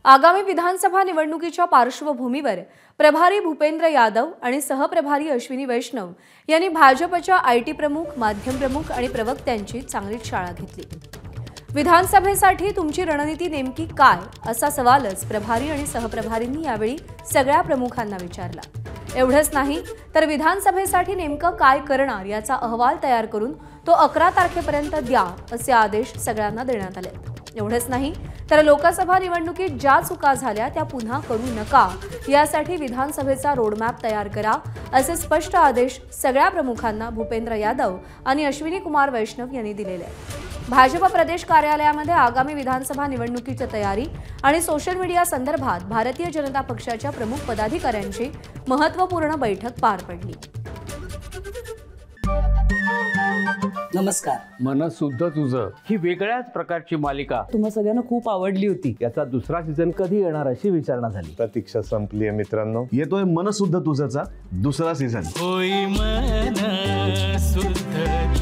आगामी विधानसभा निवडणुकीच्या पार्श्वभूमीवर प्रभारी भूपेंद्र यादव आणि सहप्रभारी अश्विनी वैष्णव यांनी भाजपच्या आयटी प्रमुख, माध्यम प्रमुख आणि प्रवक्त्यांची चांगलीच शाळा घेतली। विधानसभेसाठी तुमची रणनीती नेमकी काय असा सवालच प्रभारी आणि सहप्रभारींनी यावेळी सगळ्या प्रमुखांना विचारला। एवढंच नाही तर विधानसभेसाठी नेमकं काय करणार याचा अहवाल तयार करून तो 11 तारखेपर्यंत द्या असे आदेश सगळ्यांना देण्यात आले। एवढंच नाही तर लोकसभा निवडणुकीत ज्या चुका झाल्या त्या पुन्हा करू नका यासाठी विधानसभेचा रोडमॅप तयार करा असे स्पष्ट आदेश सगळ्या प्रमुखांना भूपेंद्र यादव आणि अश्विनी कुमार वैष्णव यांनी दिलेले आहेत। भाजप प्रदेश कार्यालयामध्ये आगामी विधानसभा निवडणुकीची तयारी आणि सोशल मीडिया संदर्भात भारतीय जनता पक्षाच्या प्रमुख पदाधिकाऱ्यांची महत्त्वपूर्ण बैठक पार पडली। नमस्कार। मन सुद्धा तुझं ही वेगळ्याच प्रकारची मालिका तुम्हा सगळ्यांना खूप आवडली होती। याचा दुसरा सीझन कधी येणार अशी विचारणा झाली। प्रतीक्षा संपली आहे मित्रांनो, येतोय मन सुद्धा तुझाचा दुसरा सीझन। होई मन सुद्धा